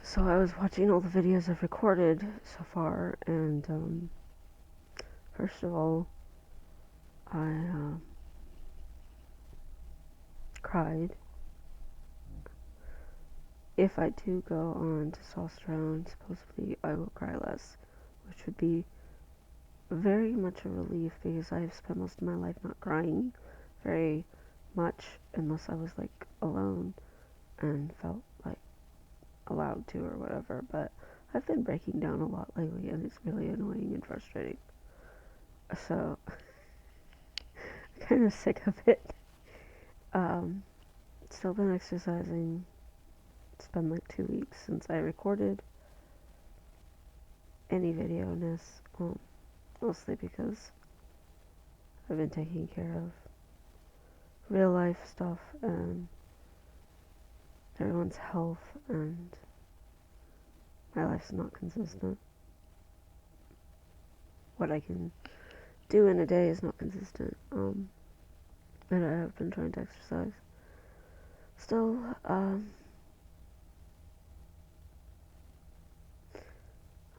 So I was watching all the videos I've recorded so far, and first of all, I cried. If I do go on testosterone, supposedly I will cry less, which would be very much a relief because I've spent most of my life not crying very much unless I was like alone and felt like allowed to or whatever. But I've been breaking down a lot lately, and it's really annoying and frustrating. So I'm kind of sick of it. Um, Still been exercising. It's been like 2 weeks since I recorded any video on this, mostly because I've been taking care of real life stuff and everyone's health, and my life's not consistent. What I can do in a day is not consistent. And I have been trying to exercise. Still, I'm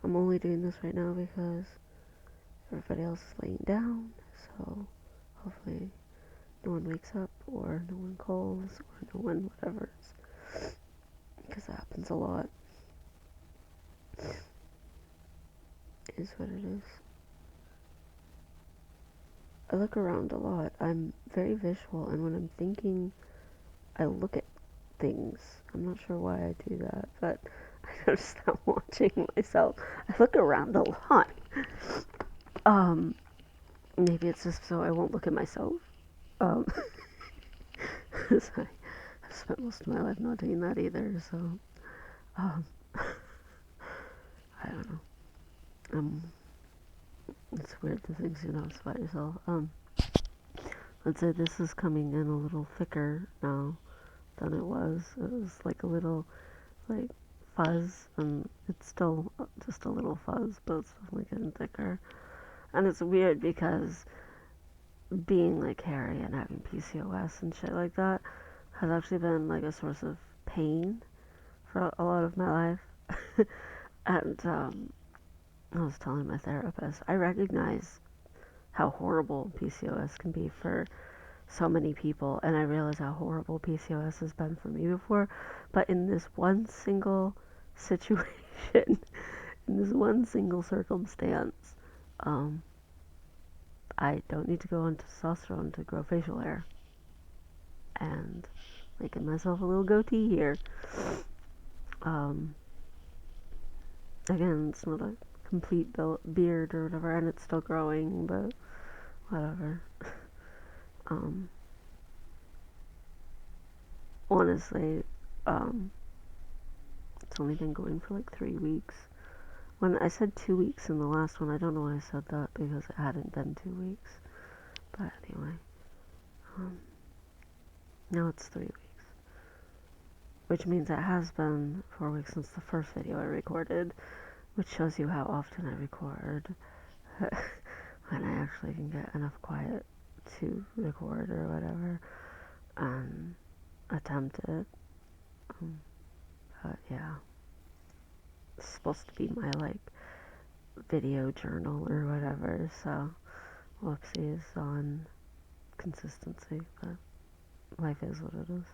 only doing this right now because everybody else is laying down, so hopefully no one wakes up or no one calls or no one whatever, because that happens a lot. It is what it is. I look around a lot. I'm very visual, and when I'm thinking, I look at things. I'm not sure why I do that, but I notice that watching myself. I look around a lot. Um, Maybe it's just so I won't look at myself. Um, 'cause I've spent most of my life not doing that either, so, um, I don't know. It's weird the things you notice about yourself. Let's say this is coming in a little thicker now than it was. It was like a little, like, fuzz, and it's still just a little fuzz, but it's definitely getting thicker. And it's weird because being like hairy and having PCOS and shit like that has actually been like a source of pain for a lot of my life. And I was telling my therapist, I recognize how horrible PCOS can be for so many people, and I realize how horrible PCOS has been for me before. But in this one single situation, in this one single circumstance, um, I don't need to go on testosterone to grow facial hair. And making myself a little goatee here. Um, Again, it's not a complete beard or whatever, and it's still growing, but whatever. Um, Honestly, um, it's only been going for like 3 weeks. When I said 2 weeks in the last one, I don't know why I said that because it hadn't been 2 weeks. But anyway, um, now it's 3 weeks, which means it has been 4 weeks since the first video I recorded, which shows you how often I record when I actually can get enough quiet to record or whatever and attempt it. But yeah, it's supposed to be my like video journal or whatever, so whoopsies on consistency, but life is what it is.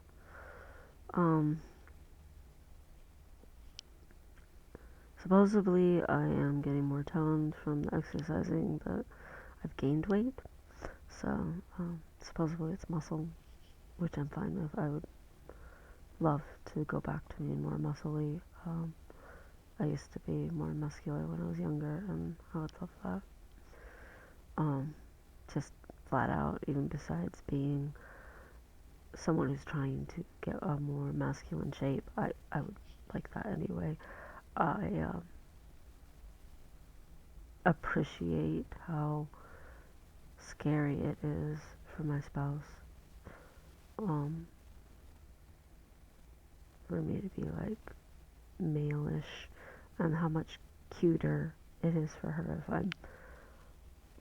Um, Supposedly I am getting more toned from the exercising, but I've gained weight, so supposedly it's muscle, which I'm fine with. I would love to go back to being more muscly. I used to be more muscular when I was younger, and I would love that. Just flat out, even besides being someone who's trying to get a more masculine shape, I would like that anyway. I appreciate how scary it is for my spouse, um, for me to be like male-ish, and how much cuter it is for her if I'm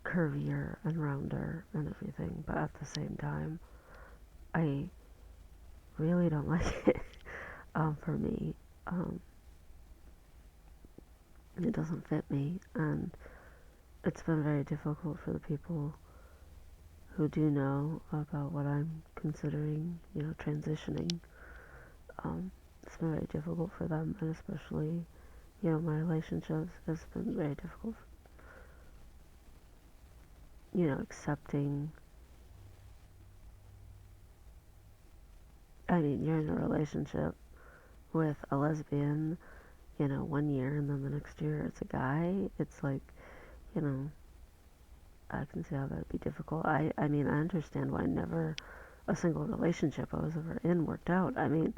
curvier and rounder and everything, but at the same time, I really don't like it for me. Um, It doesn't fit me, and it's been very difficult for the people who do know about what I'm considering, transitioning. It's been very difficult for them, and especially, my relationships has been very difficult. Accepting. I mean, you're in a relationship with a lesbian, 1 year, and then the next year it's a guy. It's like, you know, I can see how that'd be difficult. I mean, I understand why never a single relationship I was ever in worked out. I mean,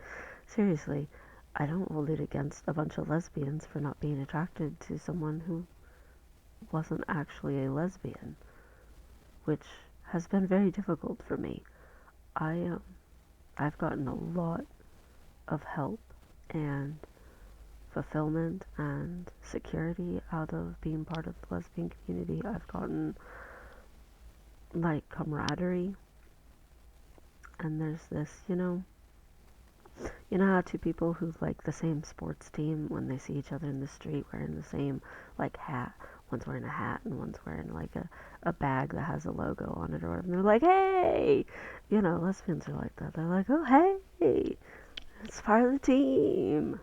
seriously, I don't hold it against a bunch of lesbians for not being attracted to someone who wasn't actually a lesbian, which has been very difficult for me. I've gotten a lot of help and fulfillment and security out of being part of the lesbian community. I've gotten like camaraderie, and there's this, how two people who like the same sports team, when they see each other in the street wearing the same like hat, one's wearing a hat and one's wearing like a bag that has a logo on it or whatever, and they're like, hey, lesbians are like that. They're like, oh, hey, it's part of the team.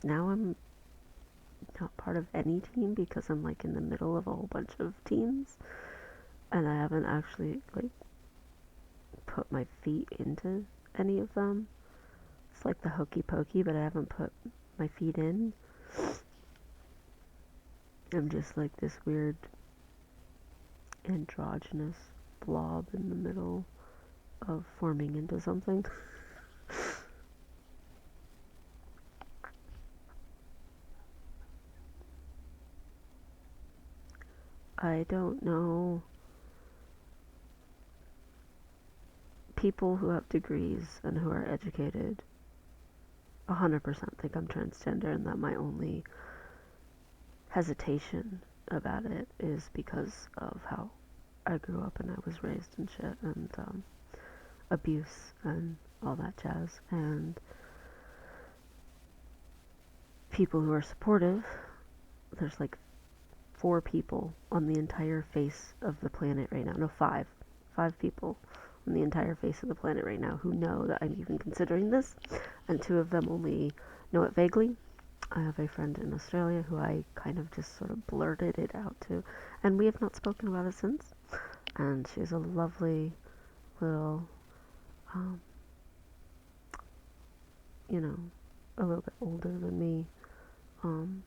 Now I'm not part of any team because I'm like in the middle of a whole bunch of teams, and I haven't actually like put my feet into any of them. It's like the hokey pokey, but I haven't put my feet in. I'm just like this weird androgynous blob in the middle of forming into something. I don't know. People who have degrees and who are educated 100% think I'm transgender, and that my only hesitation about it is because of how I grew up and I was raised and shit, and abuse and all that jazz. And people who are supportive, there's like 4 people on the entire face of the planet right now. No, 5 people on the entire face of the planet right now who know that I'm even considering this, and 2 of them only know it vaguely. I have a friend in Australia who I kind of just sort of blurted it out to, and we have not spoken about it since. And she's a lovely little, um, a little bit older than me, um,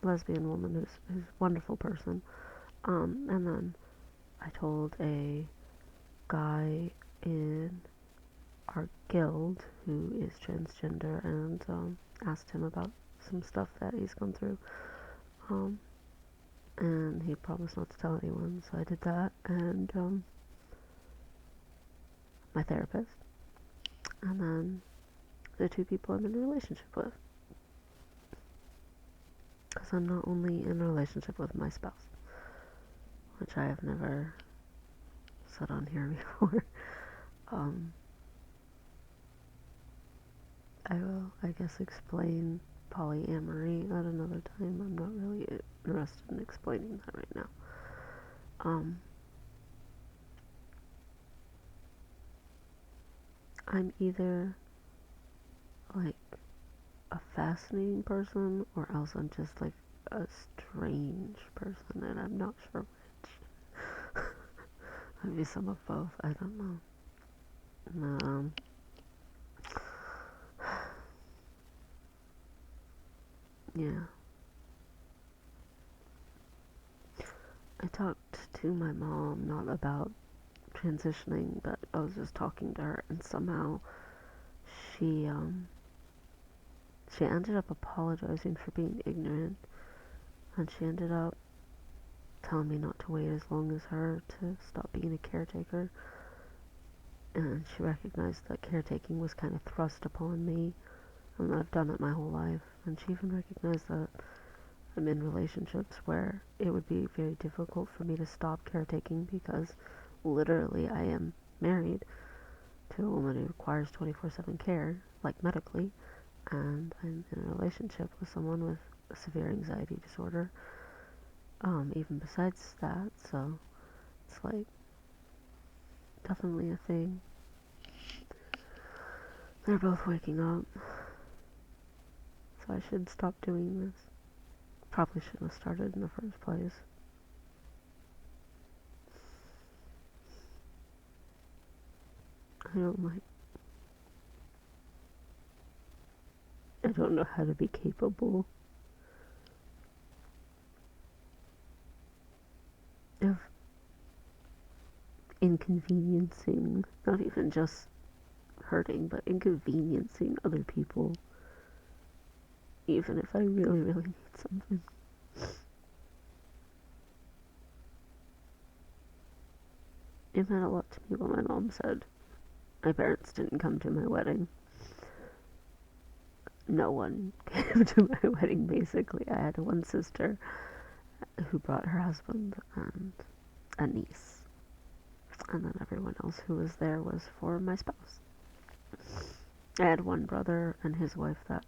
lesbian woman who's a wonderful person. And then I told a guy in our guild who is transgender, and asked him about some stuff that he's gone through. Um, and he promised not to tell anyone, so I did that. And my therapist, and then the 2 people I'm in a relationship with. Because I'm not only in a relationship with my spouse, which I have never said on here before. um, I will, I guess, explain polyamory at another time. I'm not really interested in explaining that right now. I'm either like a fascinating person, or else I'm just like a strange person, and I'm not sure which. Maybe some of both. I don't know. Yeah. I talked to my mom not about transitioning, but I was just talking to her, and somehow she she ended up apologizing for being ignorant, and she ended up telling me not to wait as long as her to stop being a caretaker. And she recognized that caretaking was kind of thrust upon me, and that I've done it my whole life. And she even recognized that I'm in relationships where it would be very difficult for me to stop caretaking, because literally I am married to a woman who requires 24/7 care, like medically, and I'm in a relationship with someone with a severe anxiety disorder, even besides that, so it's like definitely a thing. They're both waking up, so I should stop doing this. Probably shouldn't have started in the first place. I don't like. I don't know how to be capable of inconveniencing, not even just hurting, but inconveniencing other people, even if I really, really need something. It meant a lot to me what my mom said. My parents didn't come to my wedding. No one came to my wedding, basically. I had one sister who brought her husband and a niece. And then everyone else who was there was for my spouse. I had one brother and his wife that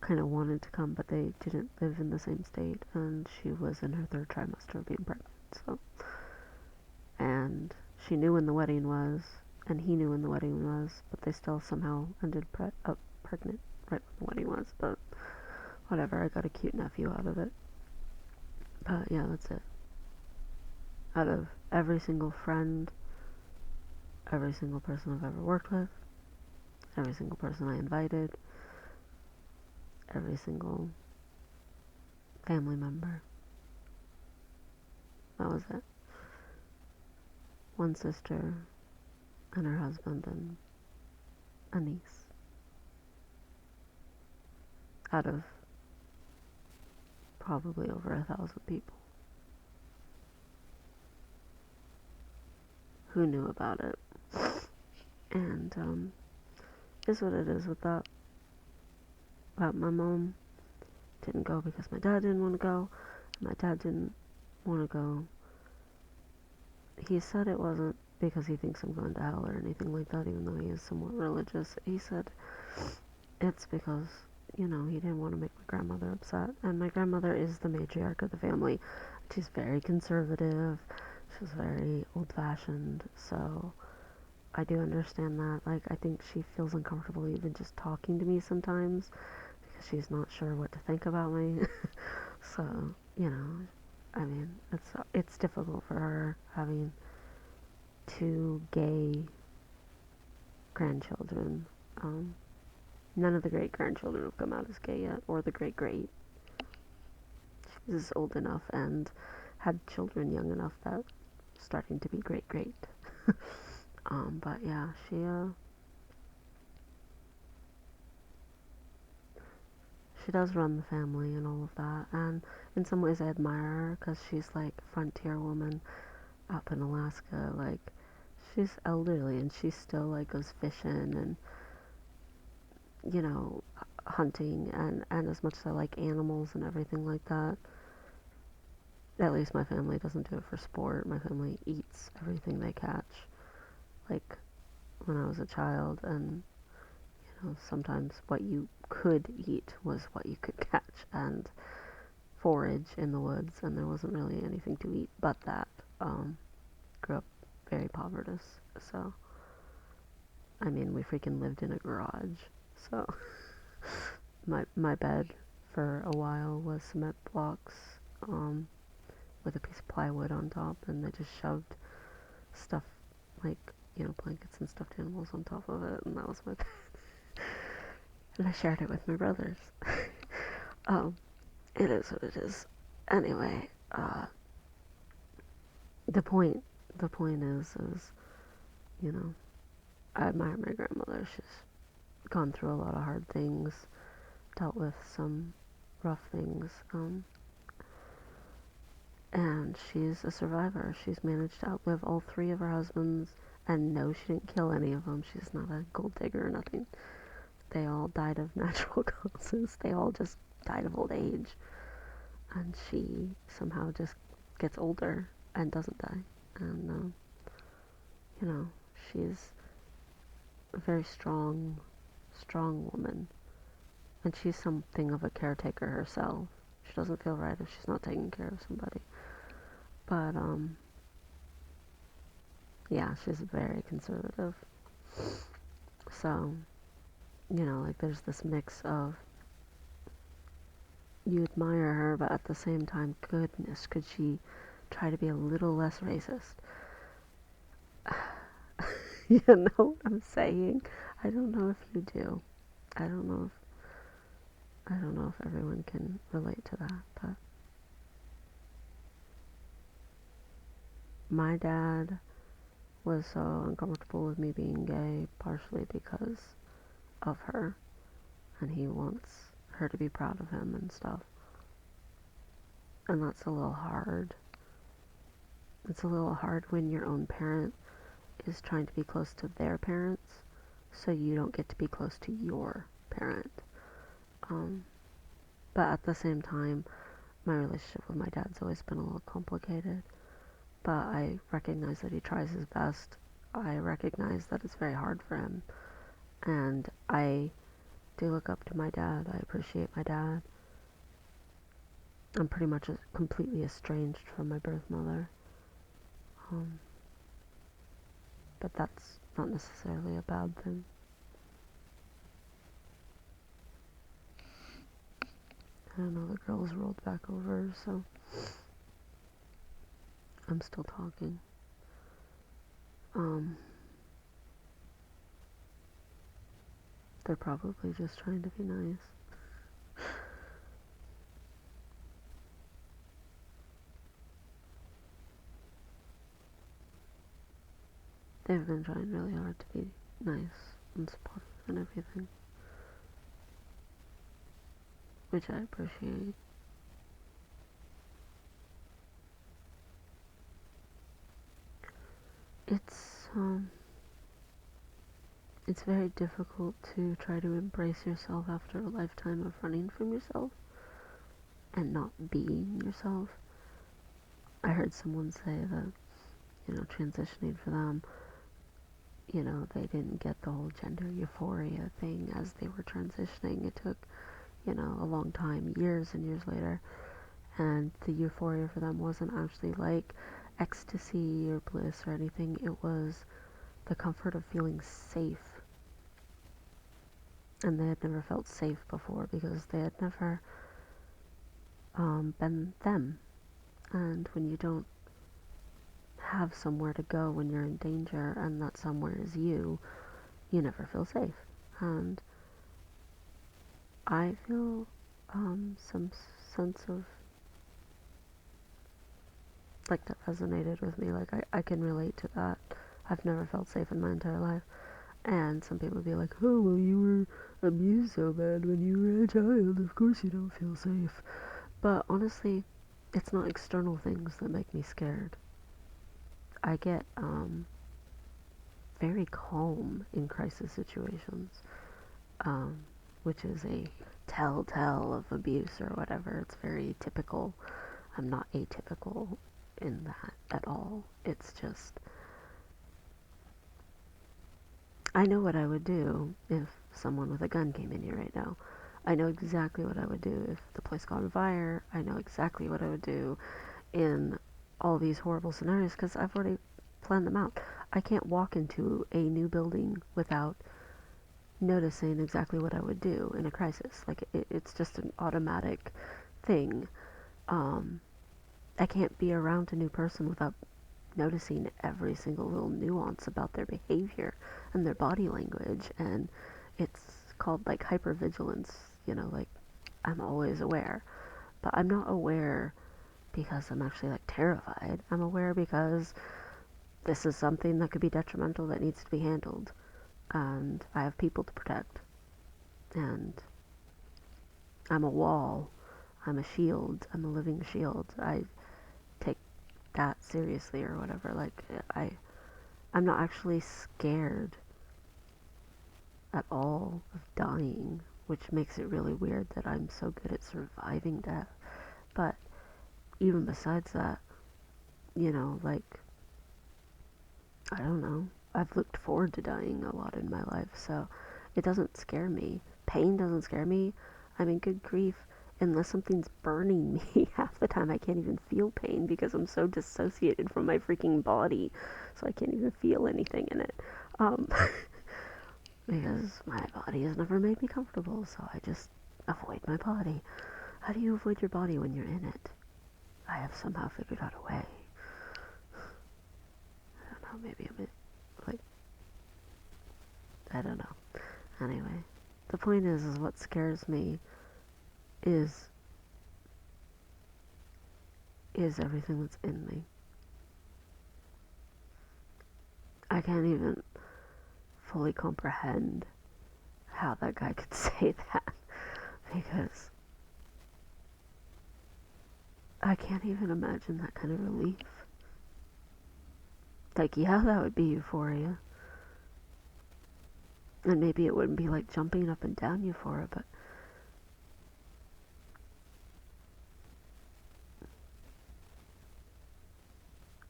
kind of wanted to come, but they didn't live in the same state, and she was in her third trimester of being pregnant. So, and she knew when the wedding was, and he knew when the wedding was, but they still somehow ended up pregnant right when the wedding was. But whatever, I got a cute nephew out of it. But yeah, that's it. Out of every single friend, every single person I've ever worked with, every single person I invited, every single family member, that was it. One sister and her husband and a niece. Out of probably over 1,000 people who knew about it. And is what it is with that. But my mom didn't go because my dad didn't want to go. My dad didn't want to go. He said it wasn't because he thinks I'm going to hell or anything like that, even though he is somewhat religious. He said it's because, he didn't want to make my grandmother upset. And my grandmother is the matriarch of the family. She's very conservative. She's very old-fashioned. So I do understand that. Like, I think she feels uncomfortable even just talking to me sometimes because she's not sure what to think about me. So, I mean, it's difficult for her having two gay grandchildren. None of the great grandchildren have come out as gay yet, or the great great. She's old enough and had children young enough that starting to be great great. But yeah, she does run the family and all of that, and in some ways I admire her because she's like a frontier woman up in Alaska. Like, she's elderly and she still like goes fishing and hunting, and as much as I like animals and everything like that, at least my family doesn't do it for sport. My family eats everything they catch. Like, when I was a child, and sometimes what you could eat was what you could catch and forage in the woods, and there wasn't really anything to eat but that. Grew up very poverty, so I mean, we freaking lived in a garage. So my bed for a while was cement blocks, with a piece of plywood on top, and they just shoved stuff like blankets and stuffed animals on top of it, and that was my bed. And I shared it with my brothers. um, it is what it is. Anyway, the point is, I admire my grandmother. She's gone through a lot of hard things, dealt with some rough things, and she's a survivor. She's managed to outlive all three of her husbands, and no, she didn't kill any of them. She's not a gold digger or nothing. They all died of natural causes. They all just died of old age. And she somehow just gets older and doesn't die. And, she's a very strong woman. And she's something of a caretaker herself. She doesn't feel right if she's not taking care of somebody. But, yeah, she's very conservative. So, like there's this mix of you admire her, but at the same time, goodness, could she try to be a little less racist? You know what I'm saying? I don't know if you do. I don't know if everyone can relate to that, but my dad was so uncomfortable with me being gay, partially because of her, and he wants her to be proud of him and stuff. And that's a little hard. It's a little hard when your own parent is trying to be close to their parents, so you don't get to be close to your parent. But at the same time, my relationship with my dad's always been a little complicated. But I recognize that he tries his best. I recognize that it's very hard for him. And I do look up to my dad. I appreciate my dad. I'm pretty much completely estranged from my birth mother. But that's not necessarily a bad thing. I don't know, the girls rolled back over, so I'm still talking. They're probably just trying to be nice. They've been trying really hard to be nice and supportive and everything, which I appreciate. It's very difficult to try to embrace yourself after a lifetime of running from yourself and not being yourself. I heard someone say that, transitioning for them, they didn't get the whole gender euphoria thing as they were transitioning. It took, a long time, years and years later, and the euphoria for them wasn't actually like ecstasy or bliss or anything. It was the comfort of feeling safe. And they had never felt safe before because they had never been them. And when you don't have somewhere to go when you're in danger and that somewhere is you never feel safe. And I feel some sense of, like, that resonated with me. Like, I can relate to that. I've never felt safe in my entire life. And some people would be like, oh, well, you were abused so bad when you were a child. Of course you don't feel safe. But honestly, it's not external things that make me scared. I get very calm in crisis situations, which is a telltale of abuse or whatever. It's very typical. I'm not atypical in that at all. It's just, I know what I would do if someone with a gun came in here right now. I know exactly what I would do if the place caught on fire. I know exactly what I would do in all these horrible scenarios because I've already planned them out. I can't walk into a new building without noticing exactly what I would do in a crisis. Like, it's just an automatic thing. I can't be around a new person without noticing every single little nuance about their behavior and their body language. And it's called, like, hypervigilance. Like, I'm always aware. But I'm not aware because I'm actually, like, terrified. I'm aware because this is something that could be detrimental that needs to be handled. And I have people to protect. And I'm a wall. I'm a shield. I'm a living shield. I take that seriously or whatever. Like, I'm not actually scared at all of dying, which makes it really weird that I'm so good at surviving death. But even besides that, like, I don't know. I've looked forward to dying a lot in my life, so it doesn't scare me. Pain doesn't scare me. I mean, good grief. Unless something's burning me, half the time I can't even feel pain because I'm so dissociated from my freaking body, so I can't even feel anything in it. Um, because my body has never made me comfortable, so I just avoid my body. How do you avoid your body when you're in it? I have somehow figured out a way. I don't know, maybe like, I don't know. Anyway, the point is what scares me is everything that's in me. I can't even fully comprehend how that guy could say that, because I can't even imagine that kind of relief. Like, yeah, that would be euphoria. And maybe it wouldn't be like jumping up and down euphoria, but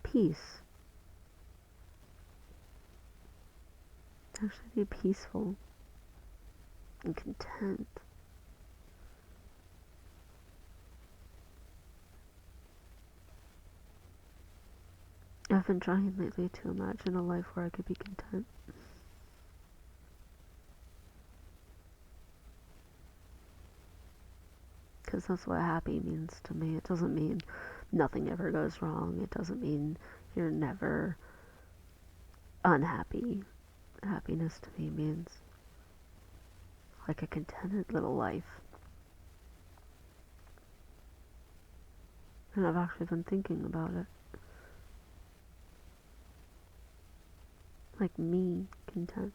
peace. Actually be peaceful and content. I've been trying lately to imagine a life where I could be content. Because that's what happy means to me. It doesn't mean nothing ever goes wrong. It doesn't mean you're never unhappy. Happiness to me means like a contented little life. And I've actually been thinking about it. Like me content.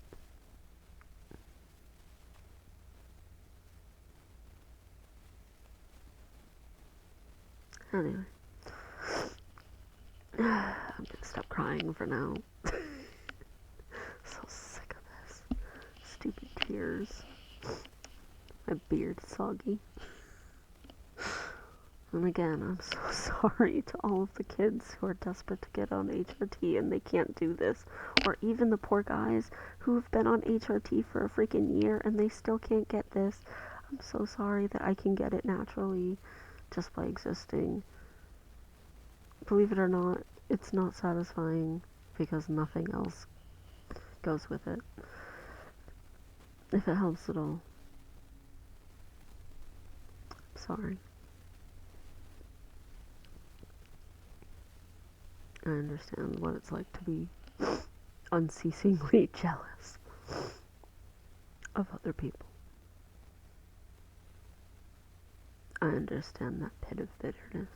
Anyway. I'm gonna stop crying for now. So sick of this. Stupid tears. My beard soggy. And again, I'm so sorry to all of the kids who are desperate to get on HRT and they can't do this. Or even the poor guys who have been on HRT for a freaking year and they still can't get this. I'm so sorry that I can get it naturally just by existing. Believe it or not, it's not satisfying because nothing else goes with it. If it helps at all. Sorry. I understand what it's like to be unceasingly jealous of other people. I understand that pit of bitterness.